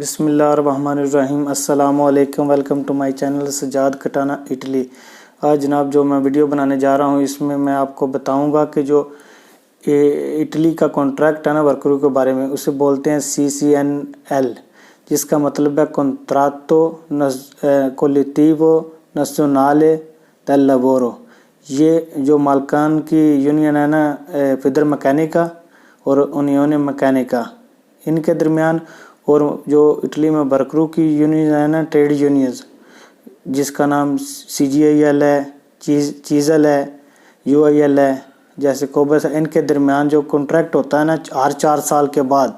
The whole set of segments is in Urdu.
بسم اللہ الرحمن الرحیم۔ السلام علیکم، welcome to my channel Sajjad Katana Italy. آج جناب جو میں ویڈیو بنانے جا رہا ہوں اس میں آپ کو بتاؤں گا کہ جو اٹلی کا کانٹریکٹ ہے نا ورکروں کے بارے میں، اسے بولتے ہیں CCNL، جس کا مطلب ہے کنتراتو کولیتیو نازionale del lavoro۔ یہ جو مالکان کی یونین ہے نا فیدر مکینیکا اور انیون مکینیکا، ان کے درمیان، اور جو اٹلی میں ورکروں کی یونین ہے نا ٹریڈ یونینز، جس کا نام CGIL ہے، چیزل ہے، UIL ہے، جیسے کوبس ہے، ان کے درمیان جو کنٹریکٹ ہوتا ہے نا ہر 4 سال کے بعد،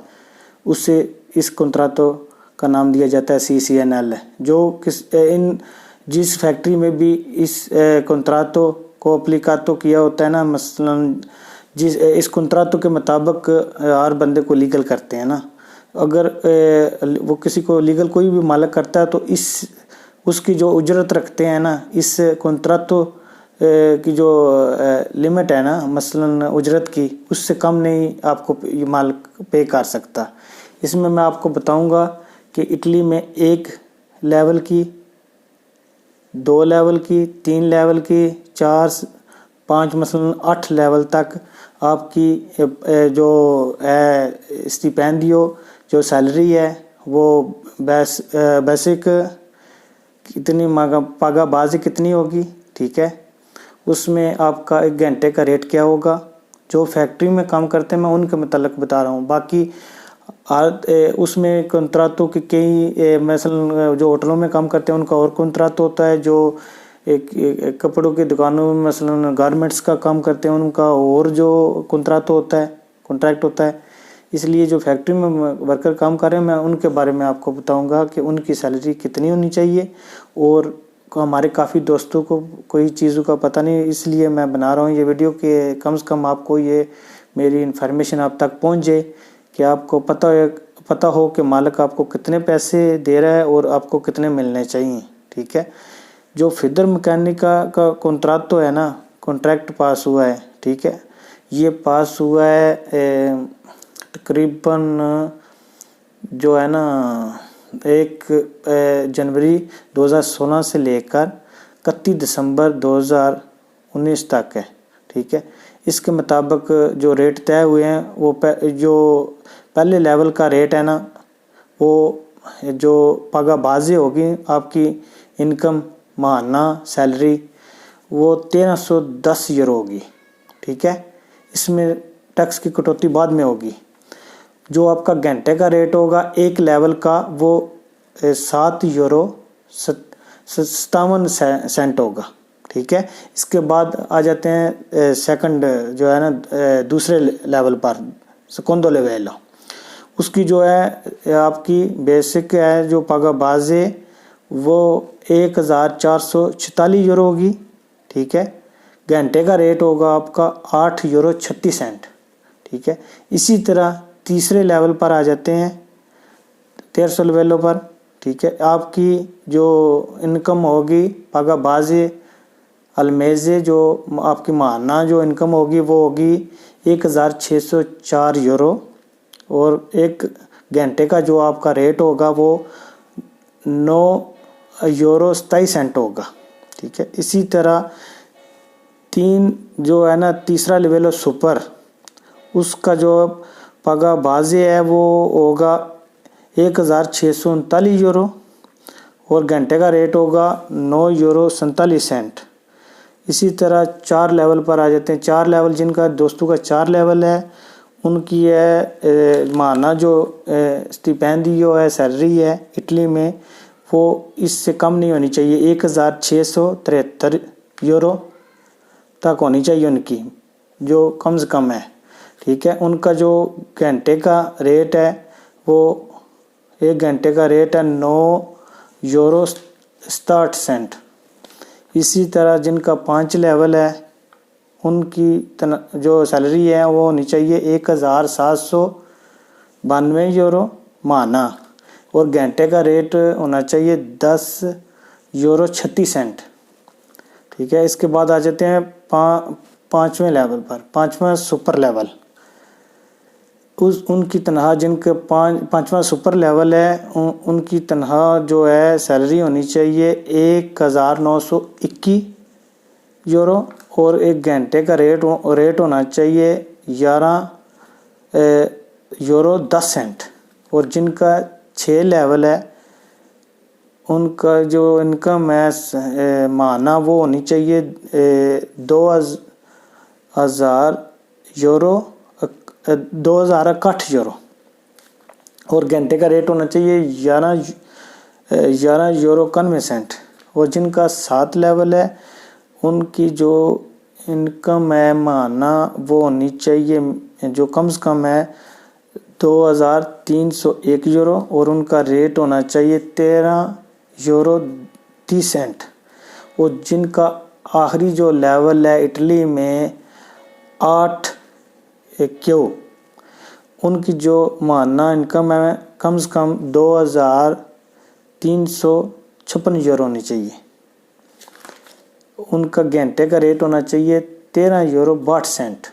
اسے اس کنتراتو کا نام دیا جاتا ہے CCNL ہے۔ جو جس فیکٹری میں بھی اس کنتراتو کو اپلیکاتو کیا ہوتا ہے نا، مثلا اس کنتراتو کے مطابق ہر بندے کو لیگل کرتے ہیں نا، اگر وہ کسی کو لیگل کوئی بھی مالک کرتا ہے تو اس کی جو اجرت رکھتے ہیں نا، اس کنتراتو کی جو لمٹ ہے نا مثلا اجرت کی، اس سے کم نہیں آپ کو یہ مالک پے کر سکتا۔ اس میں آپ کو بتاؤں گا کہ اٹلی میں 1 لیول کی، 2 لیول کی، 3 لیول کی، 4، 5، مثلا 8 لیول تک آپ کی جو ہے اسٹیپینڈیو جو سیلری ہے وہ بیسک کتنی پاگا بازی کتنی ہوگی، ٹھیک ہے۔ اس میں آپ کا 1 گھنٹے کا ریٹ کیا ہوگا۔ جو فیکٹری میں کام کرتے ہیں میں ان کے متعلق بتا رہا ہوں، باقی اس میں کنتراتو کے کئی مثلا جو ہوٹلوں میں کام کرتے ہیں ان کا اور کنتراتو ہوتا ہے، جو کپڑوں کی دکانوں میں مثلا گارمنٹس کا کام کرتے ہیں ان کا اور جو کنتراتو ہوتا ہے، کنٹریکٹ ہوتا ہے۔ اس لیے جو فیکٹری میں ورکر کام کر رہے ہیں میں ان کے بارے میں آپ کو بتاؤں گا کہ ان کی سیلری کتنی ہونی چاہیے، اور ہمارے کافی دوستوں کو کوئی چیزوں کا پتہ نہیں، اس لیے میں بنا رہا ہوں یہ ویڈیو کہ کم سے کم آپ کو یہ میری انفارمیشن آپ تک پہنچ جائے، کہ آپ کو پتہ ہو کہ مالک آپ کو کتنے پیسے دے رہا ہے اور آپ کو کتنے ملنے چاہیے، ٹھیک ہے۔ جو فیدر مکینیکا کا کنتراتو ہے نا، کنٹریکٹ پاس ہوا ہے، ٹھیک ہے، یہ پاس ہوا ہے تقریباً جو ہے نا 1 جنوری 2016 سے لے کر 31 دسمبر 2019 تک ہے، ٹھیک ہے۔ اس کے مطابق جو ریٹ طے ہوئے ہیں، وہ جو پہلے لیول کا ریٹ ہے نا، وہ جو پاگا بازی ہوگی آپ کی انکم ماہانہ سیلری، وہ 1310 یورو ہوگی، ٹھیک ہے۔ اس میں ٹیکس کی کٹوتی بعد میں ہوگی۔ جو آپ کا گھنٹے کا ریٹ ہوگا 1 لیول کا، وہ 7 یورو 57 سینٹ ہوگا، ٹھیک ہے۔ اس کے بعد آ جاتے ہیں سیکنڈ جو ہے نا دوسرے لیول پر، سیکوندو لیولو، اس کی جو ہے آپ کی بیسک ہے جو پاگا بازے وہ 1446 یورو ہوگی، ٹھیک ہے۔ گھنٹے کا ریٹ ہوگا آپ کا 8 یورو 36 سینٹ، ٹھیک ہے۔ اسی طرح تیسرے لیول پر آ جاتے ہیں 1300 لیولوں پر، ٹھیک ہے۔ آپ کی جو انکم ہوگی پاگا بازے المیزے، جو آپ کی ماہانہ جو انکم ہوگی وہ ہوگی 1604 یورو، اور 1 گھنٹے کا جو آپ کا ریٹ ہوگا وہ 9 یورو 27 سینٹ ہوگا، ٹھیک ہے۔ اسی طرح جو ہے نا تیسرا لیول سپر، اس کا جو پاگا بازے ہے وہ ہوگا 1639 یورو، اور گھنٹے کا ریٹ ہوگا 9 یورو 47 سینٹ۔ اسی طرح 4 لیول پر آ جاتے ہیں۔ 4 لیول جن کا دوستوں کا 4 لیول ہے، ان کی ہے ماہانہ جو اسٹیپینڈیو ہے، سیلری ہے اٹلی میں، وہ اس سے کم نہیں ہونی چاہیے، 1673 یورو تک ہونی چاہیے ان کی، جو کم سے کم ہے، ٹھیک ہے۔ ان کا جو گھنٹے کا ریٹ ہے وہ 1 گھنٹے کا ریٹ ہے 9 یورو 67 سینٹ۔ اسی طرح جن کا 5 لیول ہے ان کی جو سیلری ہے وہ ہونی چاہیے 1792 یورو ماہانہ، اور گھنٹے کا ریٹ ہونا چاہیے 10 یورو 36 سینٹ، ٹھیک ہے۔ اس کے بعد آ جاتے ہیں 5ویں لیول پر، 5واں سپر لیول۔ ان کی تنخواہ جن کے پانچواں سپر لیول ہے ان کی تنخواہ جو ہے سیلری ہونی چاہیے 1921 یورو، اور ایک گھنٹے کا ریٹ ہونا چاہیے 11 یورو 10 سینٹ، اور جن کا 6 لیول ہے ان کا جو انکم ہے ماہانہ وہ ہونی چاہیے 2061 یورو، اور گھنٹے کا ریٹ ہونا چاہیے 11 یورو 91 سینٹ، اور جن کا 7 لیول ہے ان کی جو انکم ہے ماہانہ وہ ہونی چاہیے جو کم سے کم ہے 2301 یورو، اور ان کا ریٹ ہونا چاہیے 13 یورو 30 سینٹ، اور جن کا آخری جو لیول ہے اٹلی میں 8 کیو، ان کی جو ماہانہ انکم ہے کم سے کم 2356 یورو ہونی چاہیے، ان کا گھنٹے کا ریٹ ہونا چاہیے 13 یورو 62 سینٹ،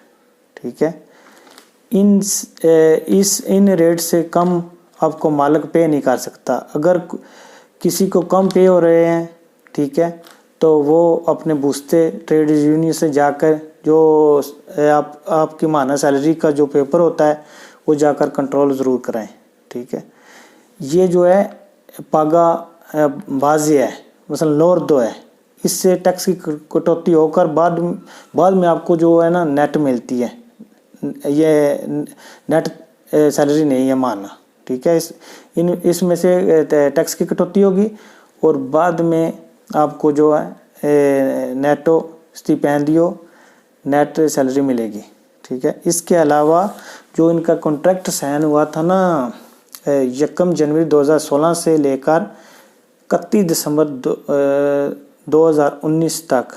ٹھیک ہے۔ ان ریٹ سے کم آپ کو مالک پے نہیں کر سکتا۔ اگر کسی کو کم پے ہو رہے ہیں، ٹھیک ہے، تو وہ اپنے بوستے ٹریڈ یونین سے جا کر جو آپ کی ماہانہ سیلری کا جو پیپر ہوتا ہے وہ جا کر کنٹرول ضرور کرائیں، ٹھیک ہے۔ یہ جو ہے پاگا بازی ہے، مثلا لور 2 ہے، اس سے ٹیکس کی کٹوتی ہو کر بعد میں آپ کو جو ہے نا نیٹ ملتی ہے، یہ نیٹ سیلری نہیں ہے ماہانہ، ٹھیک ہے۔ اس میں سے ٹیکس کی کٹوتی ہوگی اور بعد میں آپ کو جو ہے نیٹو اسٹیپینڈیو نیٹ سیلری ملے گی، ٹھیک ہے۔ اس کے علاوہ جو ان کا کانٹریکٹ سائن ہوا تھا نا 1 جنوری 2016 سے لے کر 31 دسمبر 2019 تک،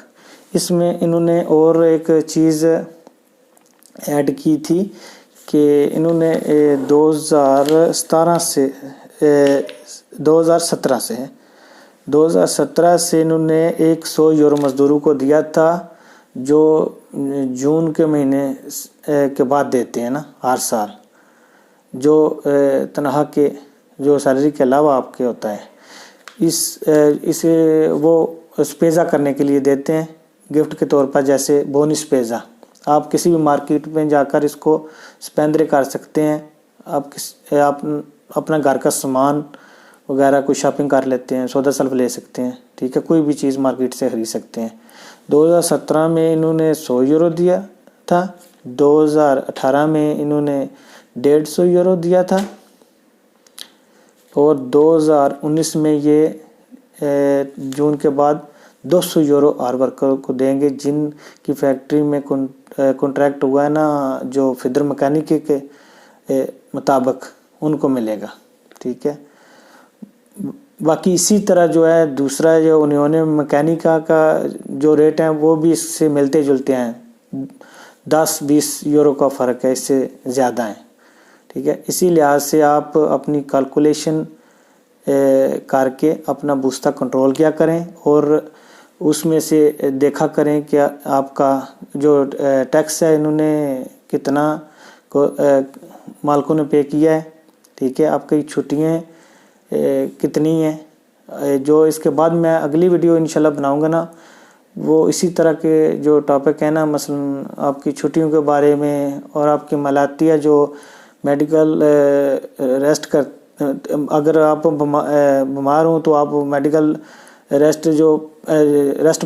اس میں انہوں نے اور ایک چیز ایڈ کی تھی کہ انہوں نے 2017 سے انہوں نے 100 یورو مزدوروں کو دیا تھا جو جون کے مہینے کے بعد دیتے ہیں نا ہر سال، جو تنخواہ کے جو سیلری کے علاوہ آپ کے ہوتا ہے، اسے وہ اسپیزا کرنے کے لیے دیتے ہیں گفٹ کے طور پر، جیسے بونس پیزا۔ آپ کسی بھی مارکیٹ میں جا کر اس کو اسپیندرے کر سکتے ہیں، آپ اپنا گھر کا سامان وغیرہ کوئی شاپنگ کر لیتے ہیں، سودا سلف لے سکتے ہیں، ٹھیک ہے، کوئی بھی چیز مارکیٹ سے خرید سکتے ہیں۔ 2017 میں انہوں نے 100 یورو دیا تھا، 2018 میں انہوں نے 150 یورو دیا تھا، اور 2019 میں یہ جون کے بعد 200 یورو ہر ورکر کو دیں گے جن کی فیکٹری میں کنٹریکٹ ہوا ہے نا جو فیڈر مکینک کے مطابق ان کو ملے گا، ٹھیک ہے۔ باقی اسی طرح جو ہے دوسرا جو یونین مکینیکا کا جو ریٹ ہے وہ بھی اس سے ملتے جلتے ہیں، 10-20 یورو کا فرق ہے، اس سے زیادہ ہیں، ٹھیک ہے۔ اسی لحاظ سے آپ اپنی کیلکولیشن کر کے اپنا بوستا کنٹرول کیا کریں، اور اس میں سے دیکھا کریں کہ آپ کا جو ٹیکس ہے انہوں نے کتنا مالکوں نے پے کیا ہے، ٹھیک ہے، آپ کی چھٹیاں کتنی ہیں۔ جو اس کے بعد میں اگلی ویڈیو انشاءاللہ بناؤں گا نا، وہ اسی طرح کے جو ٹاپک ہیں نا، مثلا آپ کی چھٹیوں کے بارے میں، اور آپ کی ملاتیہ جو میڈیکل ریسٹ اگر آپ بیمار ہوں تو آپ میڈیکل ریسٹ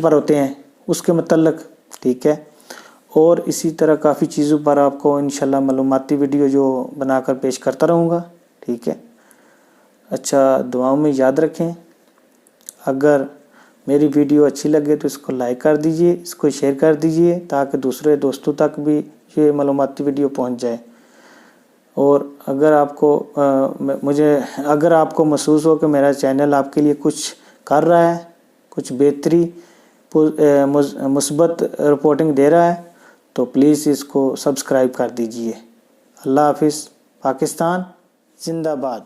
پر ہوتے ہیں اس کے متعلق، ٹھیک ہے۔ اور اسی طرح کافی چیزوں پر آپ کو انشاءاللہ معلوماتی ویڈیو جو بنا کر پیش کرتا رہوں گا، ٹھیک ہے۔ اچھا، دعاؤں میں یاد رکھیں۔ اگر میری ویڈیو اچھی لگے تو اس کو لائک کر دیجئے، اس کو شیئر کر دیجئے تاکہ دوسرے دوستوں تک بھی یہ معلوماتی ویڈیو پہنچ جائے۔ اور اگر آپ کو محسوس ہو کہ میرا چینل آپ کے لیے کچھ کر رہا ہے، کچھ بہتری مثبت رپورٹنگ دے رہا ہے، تو پلیز اس کو سبسکرائب کر دیجئے۔ اللہ حافظ۔ پاکستان زندہ باد۔